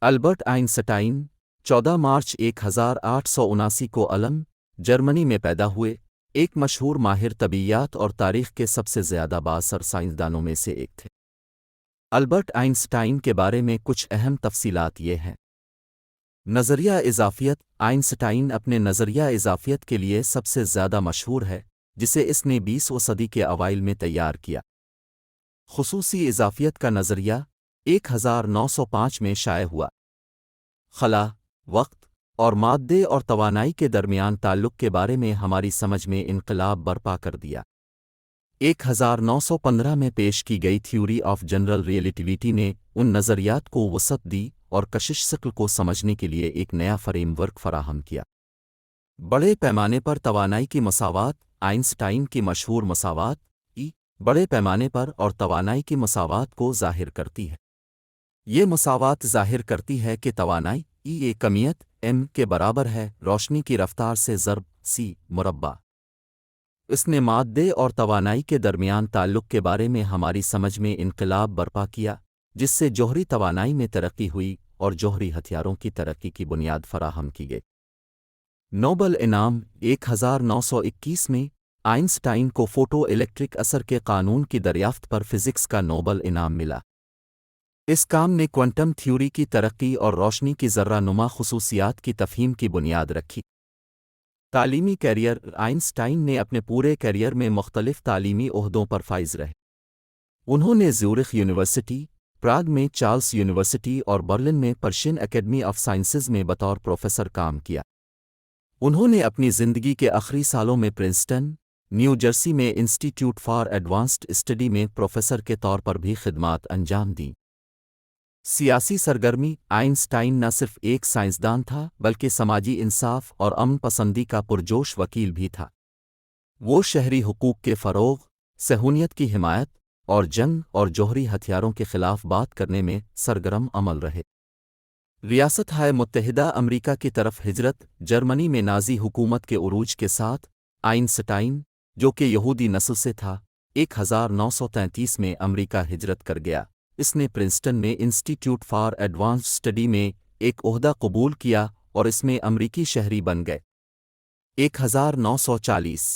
Albert Einstein 14 March 1879 کو الم، جرمنی میں پیدا ہوئے، ایک مشہور ماہر طبیعیات اور تاریخ کے سب سے زیادہ بااثر سائنسدانوں میں سے ایک تھے۔ البرٹ آئنسٹائن کے بارے میں کچھ اہم تفصیلات یہ ہیں۔ نظریہ اضافیت: آئنسٹائن اپنے نظریہ اضافیت کے لیے سب سے زیادہ مشہور ہے، جسے اس نے 20ویں صدی کے اوائل میں تیار کیا۔ خصوصی اضافیت کا نظریہ 1905 میں شائع ہوا۔ خلا، وقت اور مادے اور توانائی کے درمیان تعلق کے بارے میں ہماری سمجھ میں انقلاب برپا کر دیا۔ 1915 میں پیش کی گئی تھیوری آف جنرل ریلیٹیوٹی نے ان نظریات کو وسعت دی اور کشش شکل کو سمجھنے کے لیے ایک نیا فریم ورک فراہم کیا۔ بڑے پیمانے پر توانائی کی مساوات: آئنسٹائن کی مشہور مساوات ای بڑے پیمانے پر اور توانائی کی مساوات کو ظاہر کرتی ہے۔ یہ مساوات ظاہر کرتی ہے کہ توانائی ای ایک کمیت ایم کے برابر ہے روشنی کی رفتار سے ضرب سی مربع۔ اس نے مادے اور توانائی کے درمیان تعلق کے بارے میں ہماری سمجھ میں انقلاب برپا کیا، جس سے جوہری توانائی میں ترقی ہوئی اور جوہری ہتھیاروں کی ترقی کی بنیاد فراہم کی گئی۔ نوبل انعام: 1921 میں آئنسٹائن کو فوٹو الیکٹرک اثر کے قانون کی دریافت پر فزکس کا نوبل انعام ملا۔ اس کام نے کوانٹم تھیوری کی ترقی اور روشنی کی ذرہ نما خصوصیات کی تفہیم کی بنیاد رکھی۔ تعلیمی کیریئر: آئنسٹائن نے اپنے پورے کیریئر میں مختلف تعلیمی عہدوں پر فائز رہے۔ انہوں نے زیورخ یونیورسٹی، پراگ میں چارلس یونیورسٹی اور برلن میں پرشین اکیڈمی آف سائنسز میں بطور پروفیسر کام کیا۔ انہوں نے اپنی زندگی کے آخری سالوں میں پرنسٹن، نیو جرسی میں انسٹی ٹیوٹ فار ایڈوانسڈ اسٹڈی میں پروفیسر کے طور پر بھی خدمات انجام دیں۔ سیاسی سرگرمی: آئنسٹائن نہ صرف ایک سائنسدان تھا بلکہ سماجی انصاف اور امن پسندی کا پرجوش وکیل بھی تھا۔ وہ شہری حقوق کے فروغ، صہیونیت کی حمایت اور جنگ اور جوہری ہتھیاروں کے خلاف بات کرنے میں سرگرم عمل رہے۔ ریاستہائے متحدہ امریکہ کی طرف ہجرت: جرمنی میں نازی حکومت کے عروج کے ساتھ آئنسٹائن، جو کہ یہودی نسل سے تھا، 1933 میں امریکہ ہجرت کر گیا۔ اس نے پرنسٹن میں انسٹی ٹیوٹ فار ایڈوانسڈ اسٹڈی میں ایک عہدہ قبول کیا اور اس میں امریکی شہری بن گئے۔ 1940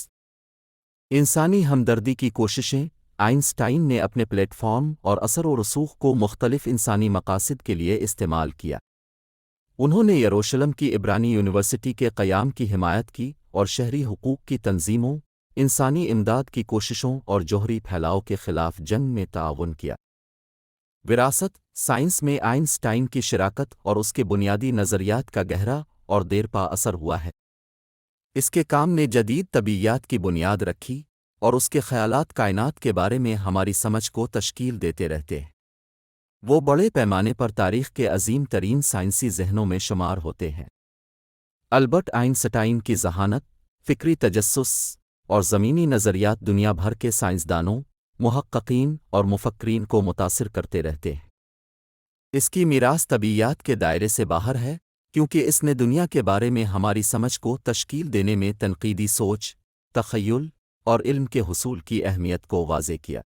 انسانی ہمدردی کی کوششیں: آئنسٹائن نے اپنے پلیٹ فارم اور اثر و رسوخ کو مختلف انسانی مقاصد کے لیے استعمال کیا۔ انہوں نے یروشلم کی عبرانی یونیورسٹی کے قیام کی حمایت کی اور شہری حقوق کی تنظیموں، انسانی امداد کی کوششوں اور جوہری پھیلاؤ کے خلاف جنگ میں تعاون کیا۔ وراثت: سائنس میں آئنسٹائن کی شراکت اور اس کے بنیادی نظریات کا گہرا اور دیرپا اثر ہوا ہے۔ اس کے کام نے جدید طبیعیات کی بنیاد رکھی اور اس کے خیالات کائنات کے بارے میں ہماری سمجھ کو تشکیل دیتے رہتے ہیں۔ وہ بڑے پیمانے پر تاریخ کے عظیم ترین سائنسی ذہنوں میں شمار ہوتے ہیں۔ البرٹ آئنسٹائن کی ذہانت، فکری تجسس اور زمینی نظریات دنیا بھر کے سائنسدانوں، محققین اور مفکرین کو متاثر کرتے رہتے ہیں۔ اس کی میراث طبیعیات کے دائرے سے باہر ہے، کیونکہ اس نے دنیا کے بارے میں ہماری سمجھ کو تشکیل دینے میں تنقیدی سوچ، تخیل اور علم کے حصول کی اہمیت کو واضح کیا۔